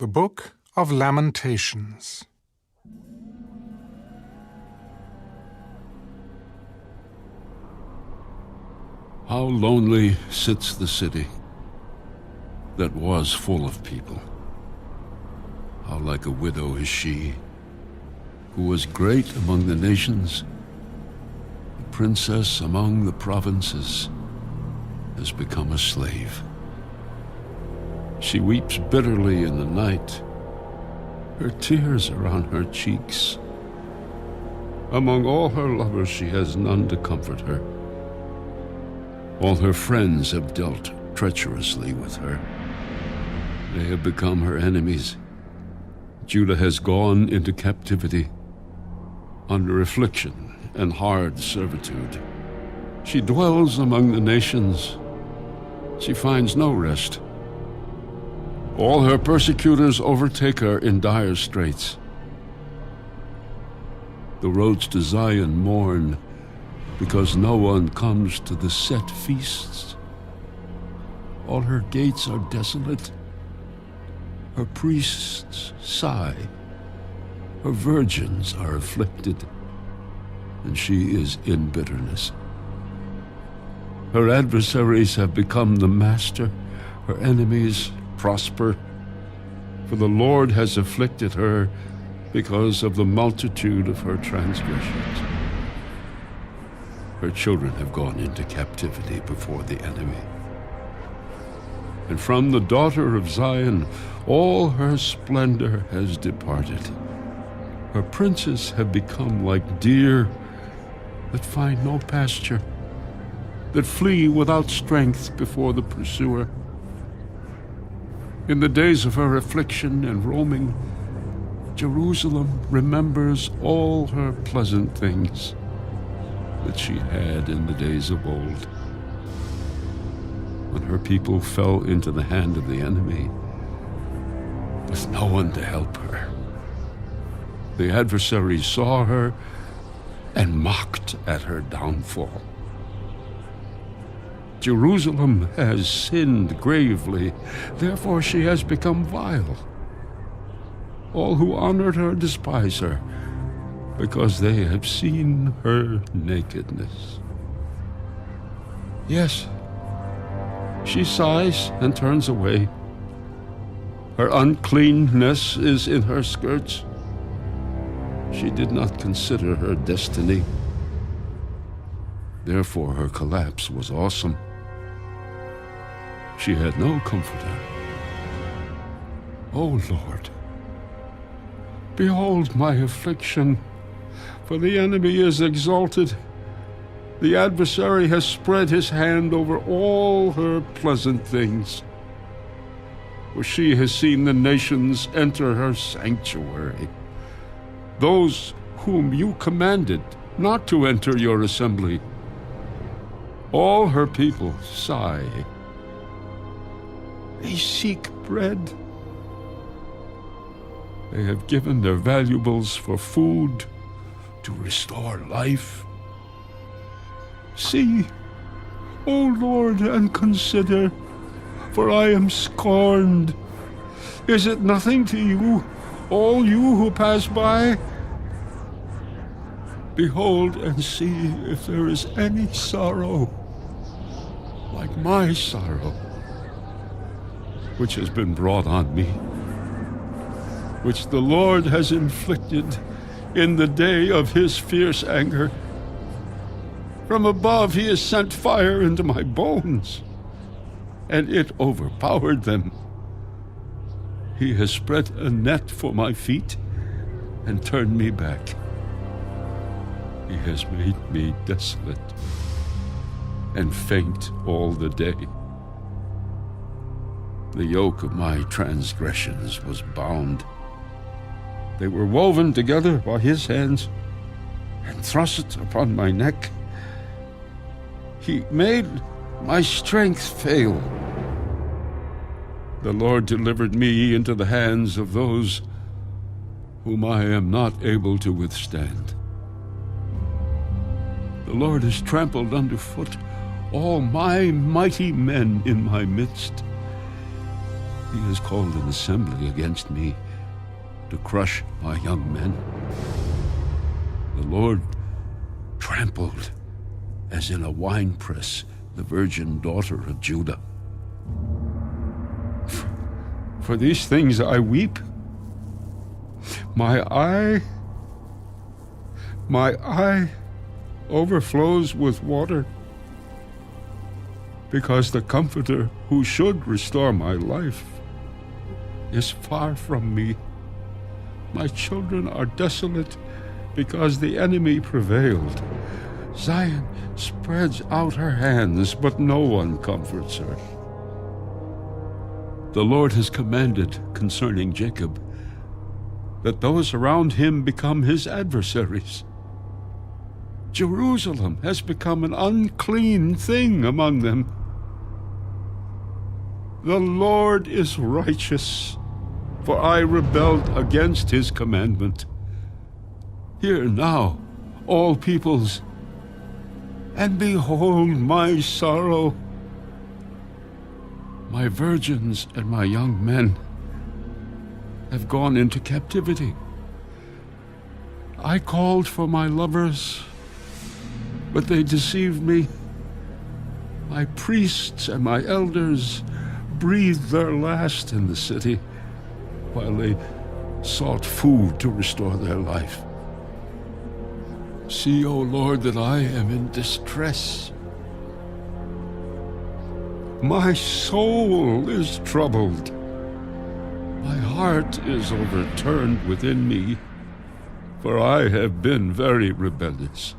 The Book of Lamentations. How lonely sits the city that was full of people. How like a widow is she, who was great among the nations, a princess among the provinces, has become a slave. She weeps bitterly in the night. Her tears are on her cheeks. Among all her lovers, she has none to comfort her. All her friends have dealt treacherously with her. They have become her enemies. Judah has gone into captivity, under affliction and hard servitude. She dwells among the nations. She finds no rest. All her persecutors overtake her in dire straits. The roads to Zion mourn, because no one comes to the set feasts. All her gates are desolate. Her priests sigh. Her virgins are afflicted, and she is in bitterness. Her adversaries have become the master. Her enemies prosper, for the Lord has afflicted her because of the multitude of her transgressions. Her children have gone into captivity before the enemy. And from the daughter of Zion, all her splendor has departed. Her princes have become like deer that find no pasture, that flee without strength before the pursuer. In the days of her affliction and roaming, Jerusalem remembers all her pleasant things that she had in the days of old, when her people fell into the hand of the enemy, with no one to help her. The adversaries saw her and mocked at her downfall. Jerusalem has sinned gravely, therefore she has become vile. All who honored her despise her, because they have seen her nakedness. Yes, she sighs and turns away. Her uncleanness is in her skirts. She did not consider her destiny. Therefore her collapse was awesome. She had no comforter. O Lord, behold my affliction, for the enemy is exalted. The adversary has spread his hand over all her pleasant things. For she has seen the nations enter her sanctuary, those whom you commanded not to enter your assembly. All her people sigh. They seek bread. They have given their valuables for food to restore life. See, O Lord, and consider, for I am scorned. Is it nothing to you, all you who pass by? Behold and see if there is any sorrow like my sorrow, which has been brought on me, which the Lord has inflicted in the day of his fierce anger. From above he has sent fire into my bones, and it overpowered them. He has spread a net for my feet and turned me back. He has made me desolate and faint all the day. The yoke of my transgressions was bound. They were woven together by his hands and thrust upon my neck. He made my strength fail. The Lord delivered me into the hands of those whom I am not able to withstand. The Lord has trampled underfoot all my mighty men in my midst. He has called an assembly against me to crush my young men. The Lord trampled, as in a winepress, the virgin daughter of Judah. For these things I weep. My eye overflows with water, because the Comforter who should restore my life is far from me. My children are desolate because the enemy prevailed. Zion spreads out her hands, but no one comforts her. The Lord has commanded concerning Jacob that those around him become his adversaries. Jerusalem has become an unclean thing among them. The Lord is righteous, for I rebelled against his commandment. Hear now, all peoples, and behold my sorrow. My virgins and my young men have gone into captivity. I called for my lovers, but they deceived me. My priests and my elders breathed their last in the city, while they sought food to restore their life. See, O Lord, that I am in distress. My soul is troubled. My heart is overturned within me, for I have been very rebellious.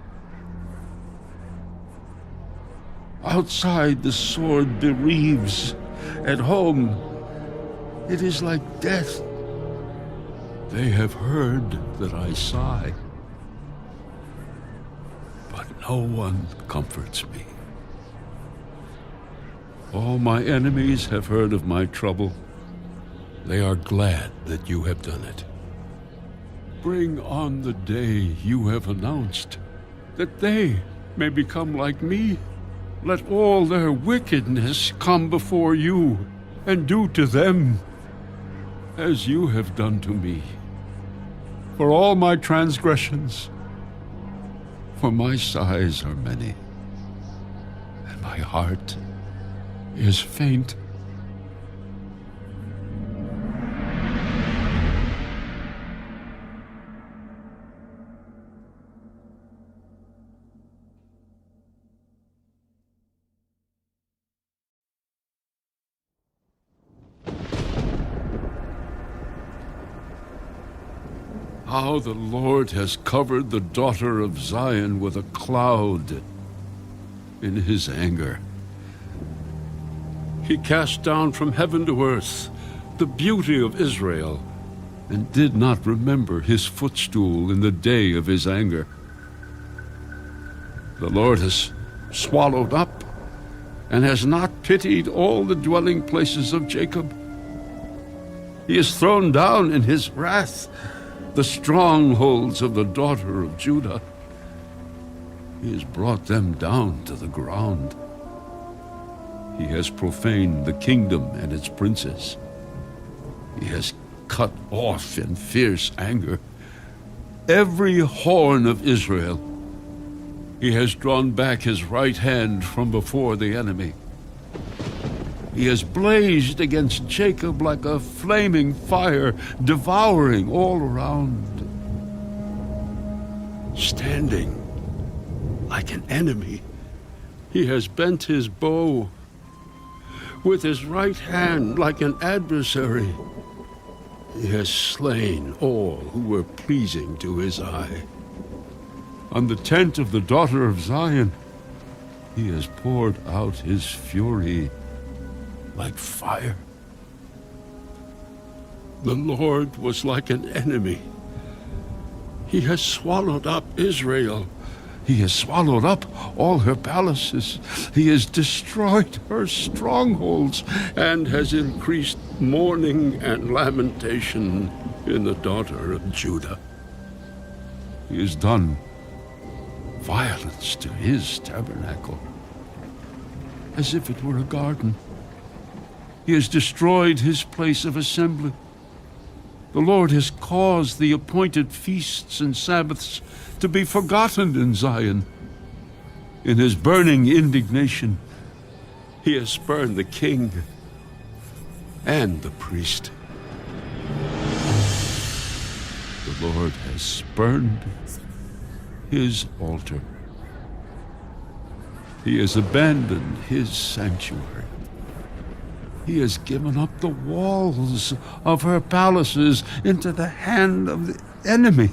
Outside the sword bereaves. At home it is like death. They have heard that I sigh, but no one comforts me. All my enemies have heard of my trouble. They are glad that you have done it. Bring on the day you have announced, that they may become like me. Let all their wickedness come before you, and do to them as you have done to me. For all my transgressions, for my sighs are many, and my heart is faint. How the Lord has covered the daughter of Zion with a cloud in his anger. He cast down from heaven to earth the beauty of Israel, and did not remember his footstool in the day of his anger. The Lord has swallowed up and has not pitied all the dwelling places of Jacob. He has thrown down in his wrath the strongholds of the daughter of Judah. He has brought them down to the ground. He has profaned the kingdom and its princes. He has cut off in fierce anger every horn of Israel. He has drawn back his right hand from before the enemy. He has blazed against Jacob like a flaming fire, devouring all around. Standing like an enemy, he has bent his bow. With his right hand like an adversary, he has slain all who were pleasing to his eye. On the tent of the daughter of Zion, he has poured out his fury like fire. The Lord was like an enemy. He has swallowed up Israel. He has swallowed up all her palaces. He has destroyed her strongholds, and has increased mourning and lamentation in the daughter of Judah. He has done violence to his tabernacle, as if it were a garden. He has destroyed his place of assembly. The Lord has caused the appointed feasts and Sabbaths to be forgotten in Zion. In his burning indignation, he has spurned the king and the priest. The Lord has spurned his altar. He has abandoned his sanctuary. He has given up the walls of her palaces into the hand of the enemy.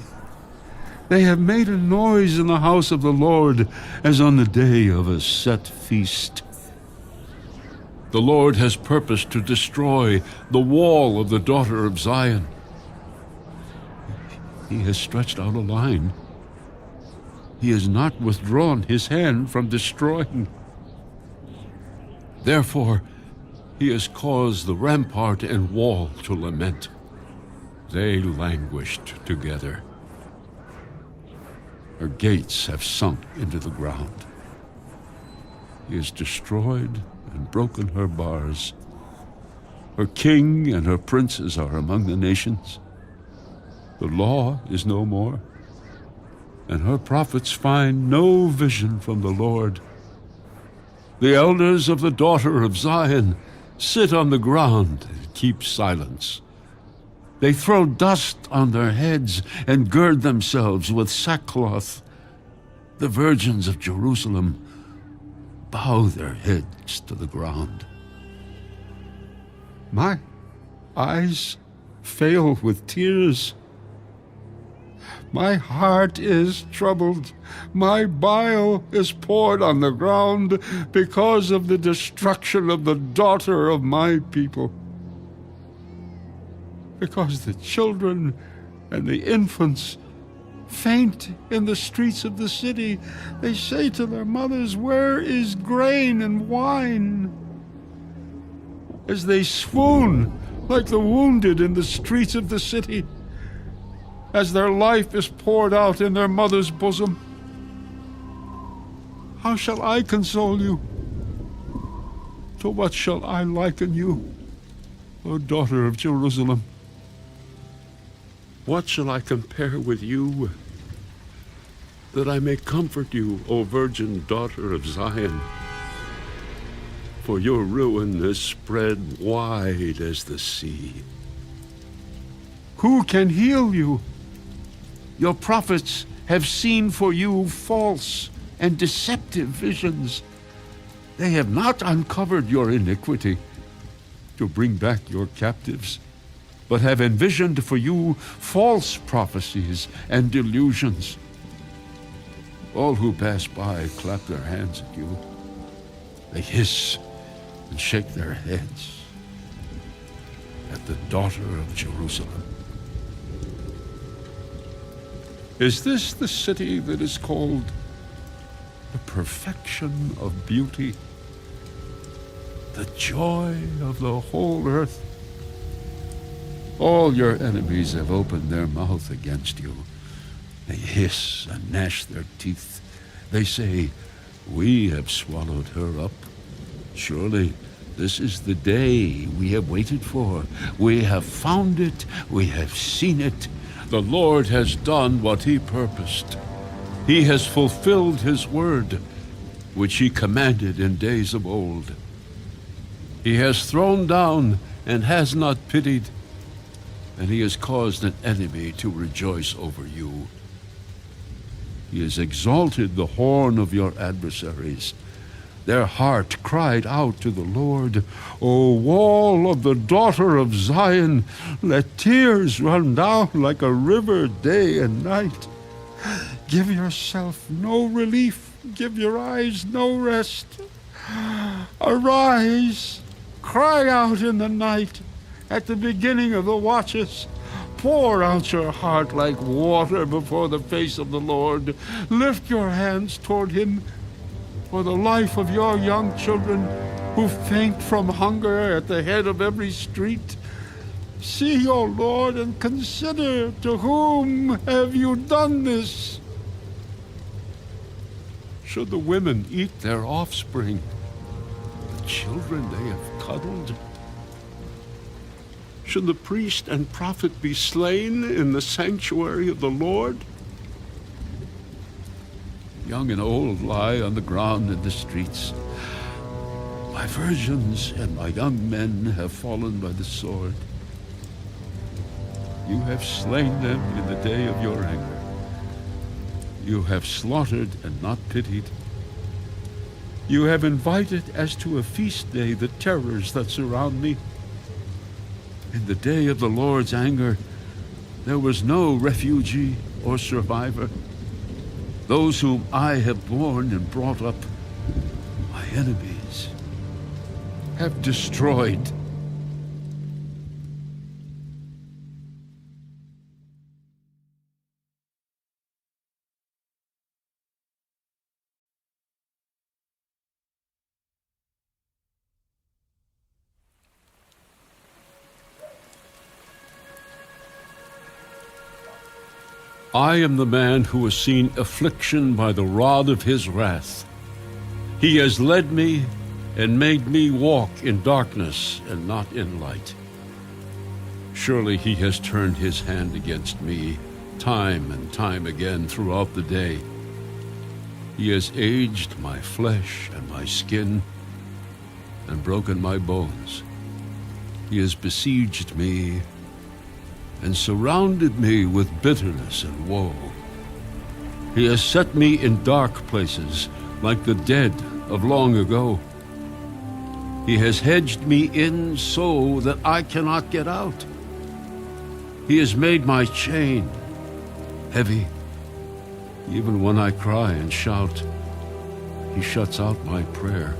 They have made a noise in the house of the Lord as on the day of a set feast. The Lord has purposed to destroy the wall of the daughter of Zion. He has stretched out a line. He has not withdrawn his hand from destroying. Therefore, he has caused the rampart and wall to lament. They languished together. Her gates have sunk into the ground. He has destroyed and broken her bars. Her king and her princes are among the nations. The law is no more, and her prophets find no vision from the Lord. The elders of the daughter of Zion sit on the ground and keep silence. They throw dust on their heads and gird themselves with sackcloth. The virgins of Jerusalem bow their heads to the ground. My eyes fail with tears. My heart is troubled. My bile is poured on the ground because of the destruction of the daughter of my people. Because the children and the infants faint in the streets of the city. They say to their mothers, "Where is grain and wine?" As they swoon like the wounded in the streets of the city, as their life is poured out in their mother's bosom. How shall I console you? To what shall I liken you, O daughter of Jerusalem? What shall I compare with you, that I may comfort you, O virgin daughter of Zion? For your ruin is spread wide as the sea. Who can heal you? Your prophets have seen for you false and deceptive visions. They have not uncovered your iniquity to bring back your captives, but have envisioned for you false prophecies and delusions. All who pass by clap their hands at you. They hiss and shake their heads at the daughter of Jerusalem. Is this the city that is called the perfection of beauty, the joy of the whole earth? All your enemies have opened their mouth against you. They hiss and gnash their teeth. They say, "We have swallowed her up. Surely this is the day we have waited for. We have found it. We have seen it. The Lord has done what he purposed. He has fulfilled his word, which he commanded in days of old. He has thrown down and has not pitied, and he has caused an enemy to rejoice over you. He has exalted the horn of your adversaries. Their heart cried out to the Lord, O wall of the daughter of Zion, let tears run down like a river day and night. Give yourself no relief, give your eyes no rest. Arise, cry out in the night, at the beginning of the watches. Pour out your heart like water before the face of the Lord. Lift your hands toward him for the life of your young children who faint from hunger at the head of every street. See, O Lord, and consider, to whom have you done this? Should the women eat their offspring, the children they have cuddled? Should the priest and prophet be slain in the sanctuary of the Lord? Young and old lie on the ground in the streets. My virgins and my young men have fallen by the sword. You have slain them in the day of your anger. You have slaughtered and not pitied. You have invited as to a feast day the terrors that surround me. In the day of the Lord's anger, there was no refugee or survivor. Those whom I have borne and brought up, my enemies, have destroyed. I am the man who has seen affliction by the rod of his wrath. He has led me and made me walk in darkness and not in light. Surely he has turned his hand against me time and time again throughout the day. He has aged my flesh and my skin and broken my bones. He has besieged me and surrounded me with bitterness and woe. He has set me in dark places like the dead of long ago. He has hedged me in so that I cannot get out. He has made my chain heavy. Even when I cry and shout, he shuts out my prayer.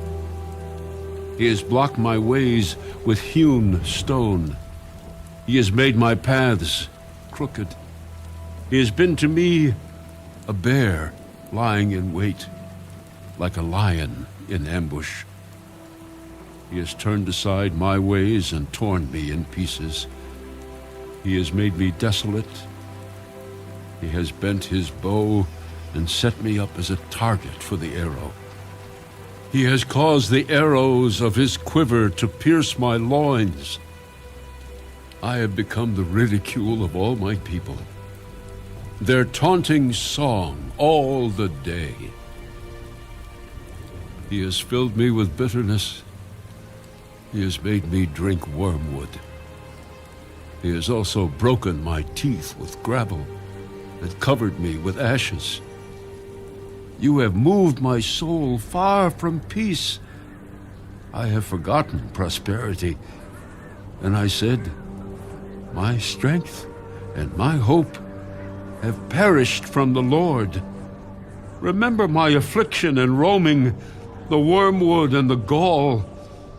He has blocked my ways with hewn stone. He has made my paths crooked. He has been to me a bear lying in wait, like a lion in ambush. He has turned aside my ways and torn me in pieces. He has made me desolate. He has bent his bow and set me up as a target for the arrow. He has caused the arrows of his quiver to pierce my loins. I have become the ridicule of all my people, their taunting song all the day. He has filled me with bitterness. He has made me drink wormwood. He has also broken my teeth with gravel and covered me with ashes. You have moved my soul far from peace. I have forgotten prosperity, and I said, my strength and my hope have perished from the Lord. Remember my affliction and roaming, the wormwood and the gall.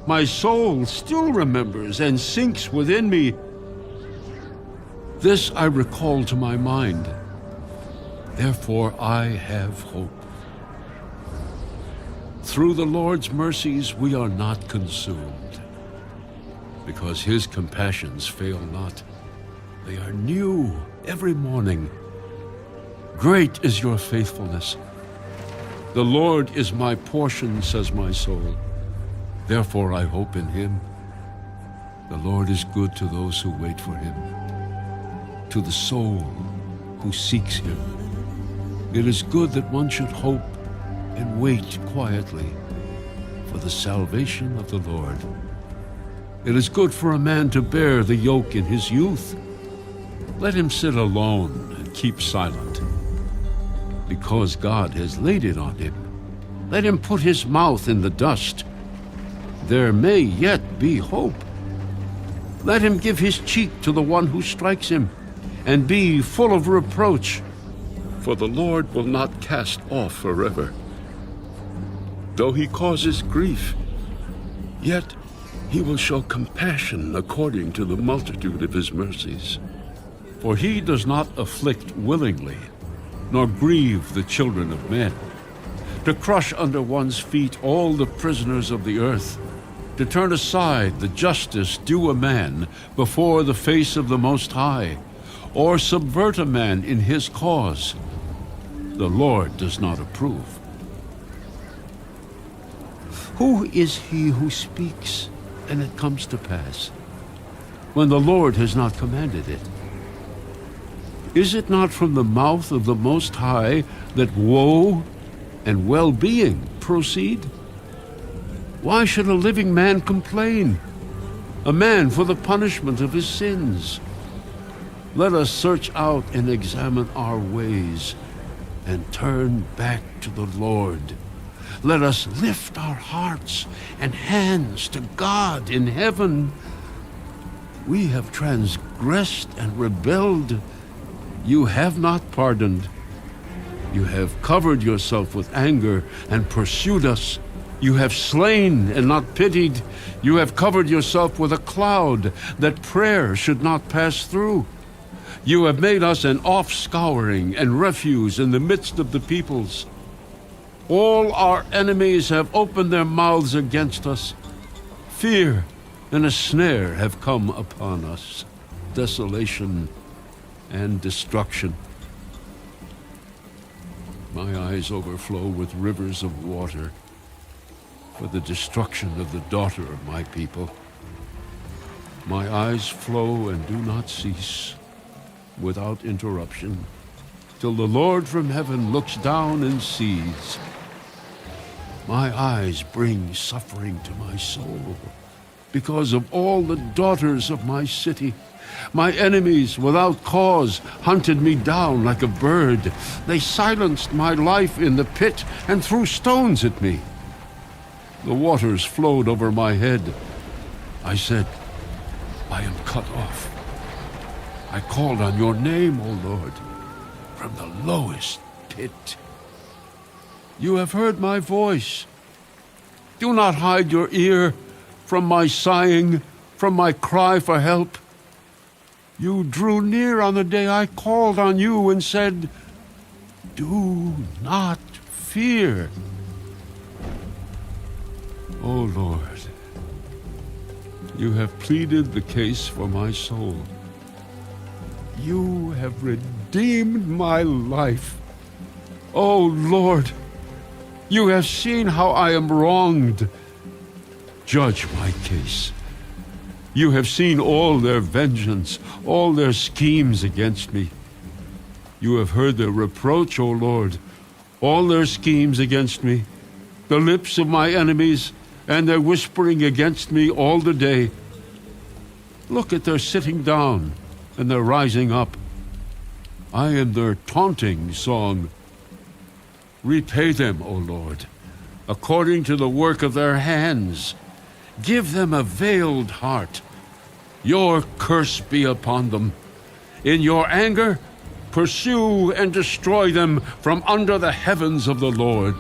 My soul still remembers and sinks within me. This I recall to my mind. Therefore I have hope. Through the Lord's mercies we are not consumed, because his compassions fail not. They are new every morning. Great is your faithfulness. The Lord is my portion, says my soul. Therefore I hope in him. The Lord is good to those who wait for him, to the soul who seeks him. It is good that one should hope and wait quietly for the salvation of the Lord. It is good for a man to bear the yoke in his youth. Let him sit alone and keep silent, because God has laid it on him. Let him put his mouth in the dust. There may yet be hope. Let him give his cheek to the one who strikes him, and be full of reproach, for the Lord will not cast off forever. Though he causes grief, yet he will show compassion according to the multitude of his mercies. For he does not afflict willingly, nor grieve the children of men, to crush under one's feet all the prisoners of the earth, to turn aside the justice due a man before the face of the Most High, or subvert a man in his cause. The Lord does not approve. Who is he who speaks, and it comes to pass? when the Lord has not commanded it? Is it not from the mouth of the Most High that woe and well-being proceed? Why should a living man complain, a man for the punishment of his sins? Let us search out and examine our ways and turn back to the Lord. Let us lift our hearts and hands to God in heaven. We have transgressed and rebelled. You have not pardoned. You have covered yourself with anger and pursued us. You have slain and not pitied. You have covered yourself with a cloud that prayer should not pass through. You have made us an offscouring and refuse in the midst of the peoples. All our enemies have opened their mouths against us. Fear and a snare have come upon us, desolation and destruction. My eyes overflow with rivers of water for the destruction of the daughter of my people. My eyes flow and do not cease, without interruption, till the Lord from heaven looks down and sees. My eyes bring suffering to my soul because of all the daughters of my city. My enemies without cause hunted me down like a bird. They silenced my life in the pit and threw stones at me. The waters flowed over my head. I said, I am cut off. I called on your name, O Lord, from the lowest pit. You have heard my voice. Do not hide your ear from my sighing, from my cry for help. You drew near on the day I called on you and said, do not fear. O Lord, you have pleaded the case for my soul. You have redeemed my life. O Lord, you have seen how I am wronged. Judge my case. You have seen all their vengeance, all their schemes against me. You have heard their reproach, O Lord, all their schemes against me, the lips of my enemies, and their whispering against me all the day. Look at their sitting down and their rising up. I am their taunting song. Repay them, O Lord, according to the work of their hands. Give them a veiled heart. Your curse be upon them. In your anger, pursue and destroy them from under the heavens of the Lord.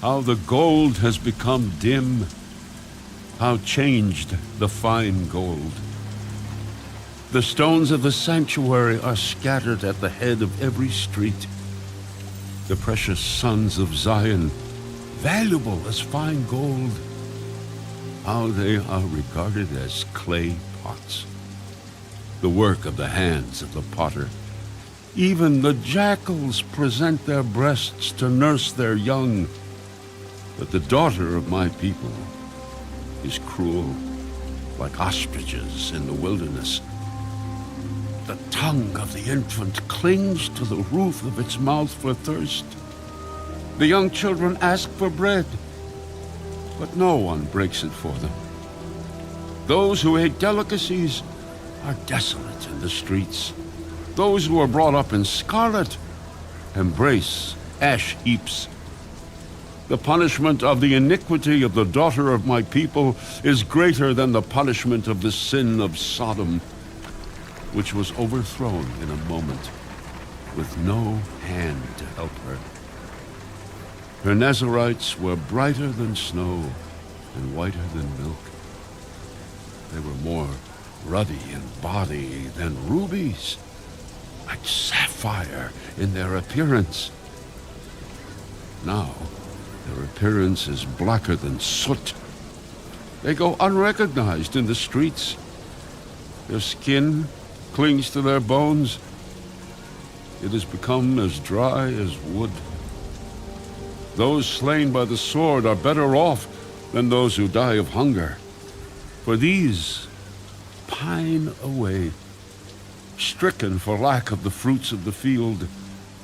How the gold has become dim, how changed the fine gold. The stones of the sanctuary are scattered at the head of every street. The precious sons of Zion, valuable as fine gold, how they are regarded as clay pots, the work of the hands of the potter. Even the jackals present their breasts to nurse their young. But the daughter of my people is cruel, like ostriches in the wilderness. The tongue of the infant clings to the roof of its mouth for thirst. The young children ask for bread, but no one breaks it for them. Those who ate delicacies are desolate in the streets. Those who are brought up in scarlet embrace ash heaps. The punishment of the iniquity of the daughter of my people is greater than the punishment of the sin of Sodom, which was overthrown in a moment, with no hand to help her. Her Nazarites were brighter than snow and whiter than milk. They were more ruddy in body than rubies, like sapphire in their appearance. Now, their appearance is blacker than soot. They go unrecognized in the streets. Their skin clings to their bones. It has become as dry as wood. Those slain by the sword are better off than those who die of hunger. For these pine away, stricken for lack of the fruits of the field.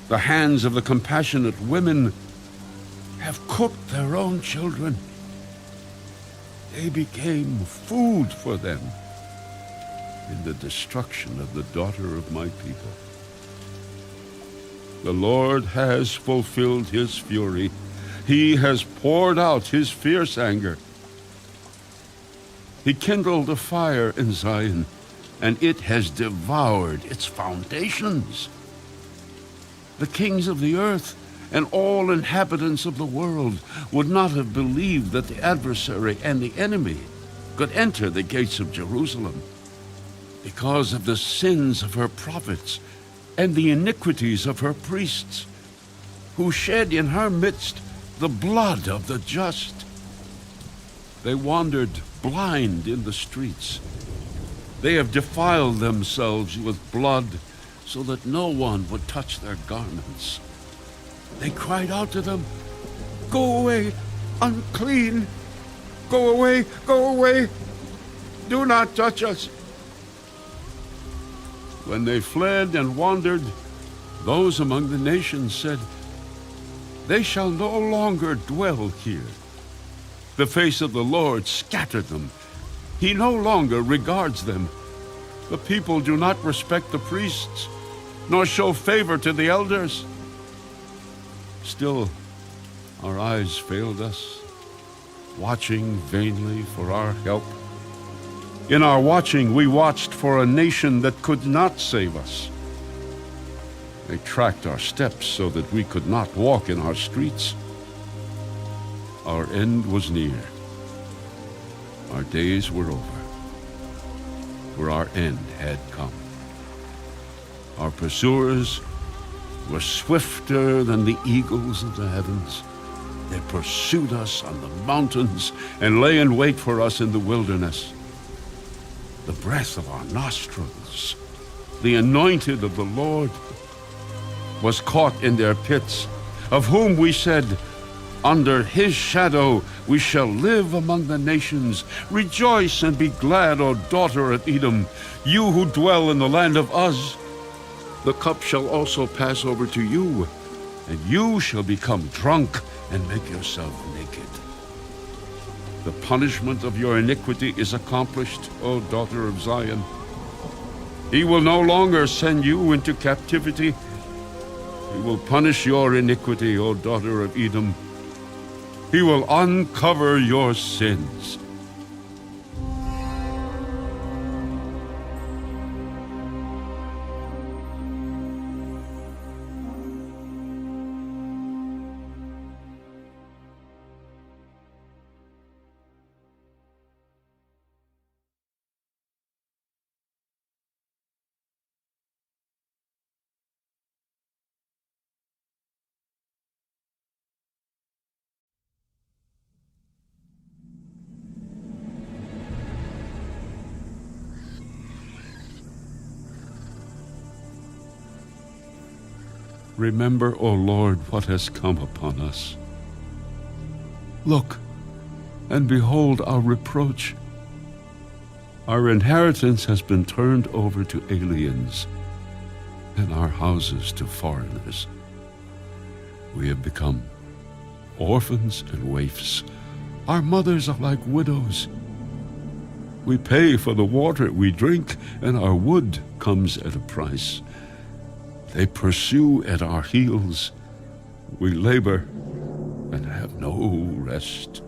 The hands of the compassionate women have cooked their own children. They became food for them in the destruction of the daughter of my people. The Lord has fulfilled his fury. He has poured out his fierce anger. He kindled a fire in Zion, and it has devoured its foundations. The kings of the earth and all inhabitants of the world would not have believed that the adversary and the enemy could enter the gates of Jerusalem, because of the sins of her prophets and the iniquities of her priests, who shed in her midst the blood of the just. They wandered blind in the streets. They have defiled themselves with blood so that no one would touch their garments. They cried out to them, "Go away, unclean! Go away, go away! Do not touch us!" When they fled and wandered, those among the nations said, "They shall no longer dwell here." The face of the Lord scattered them. He no longer regards them. The people do not respect the priests, nor show favor to the elders. Still, our eyes failed us, watching vainly for our help. In our watching, we watched for a nation that could not save us. They tracked our steps so that we could not walk in our streets. Our end was near. Our days were over, for our end had come. Our pursuers were swifter than the eagles of the heavens. They pursued us on the mountains and lay in wait for us in the wilderness. The breath of our nostrils, the anointed of the Lord, was caught in their pits, of whom we said, "Under his shadow we shall live among the nations. Rejoice and be glad, O daughter of Edom, you who dwell in the land of Uz. The cup shall also pass over to you, and you shall become drunk and make yourself naked. The punishment of your iniquity is accomplished, O daughter of Zion. He will no longer send you into captivity. He will punish your iniquity, O daughter of Edom. He will uncover your sins." Remember, O Lord, what has come upon us. Look, and behold our reproach. Our inheritance has been turned over to aliens, and our houses to foreigners. We have become orphans and waifs. Our mothers are like widows. We pay for the water we drink, and our wood comes at a price. They pursue at our heels. We labor and have no rest.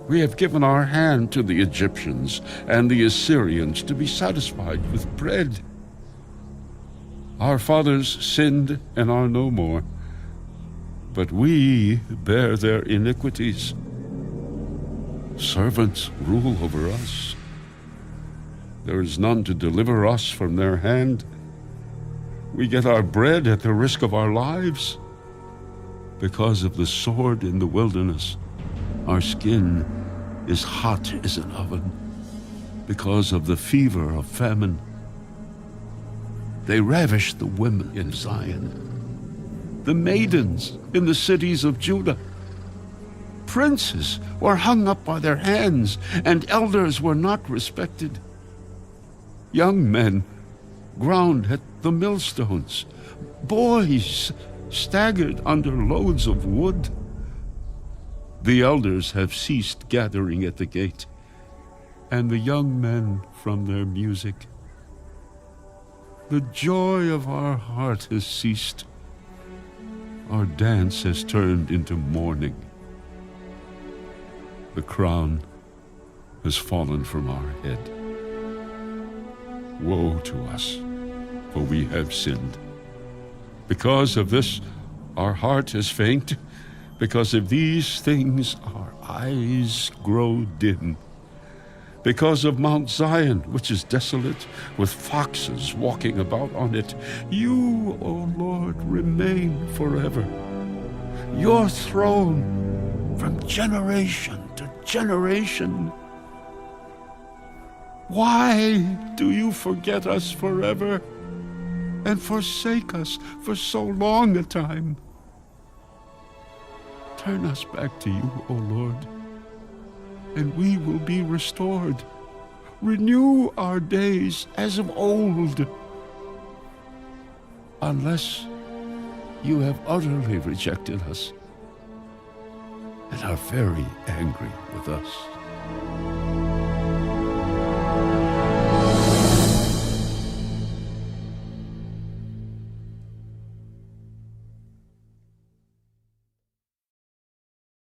We have given our hand to the Egyptians and the Assyrians to be satisfied with bread. Our fathers sinned and are no more, but we bear their iniquities. Servants rule over us. There is none to deliver us from their hand. We get our bread at the risk of our lives. Because of the sword in the wilderness, our skin is hot as an oven because of the fever of famine. They ravished the women in Zion, the maidens in the cities of Judah. Princes were hung up by their hands, and elders were not respected. Young men ground at the millstones. Boys staggered under loads of wood. The elders have ceased gathering at the gate, and the young men from their music. The joy of our heart has ceased. Our dance has turned into mourning. The crown has fallen from our head. Woe to us, for we have sinned. Because of this, our heart is faint. Because of these things, our eyes grow dim. Because of Mount Zion, which is desolate, with foxes walking about on it, you, O Lord, remain forever. Your throne from generation to generation. Why do you forget us forever and forsake us for so long a time? Turn us back to you, O Lord, and we will be restored. Renew our days as of old, unless you have utterly rejected us and are very angry with us.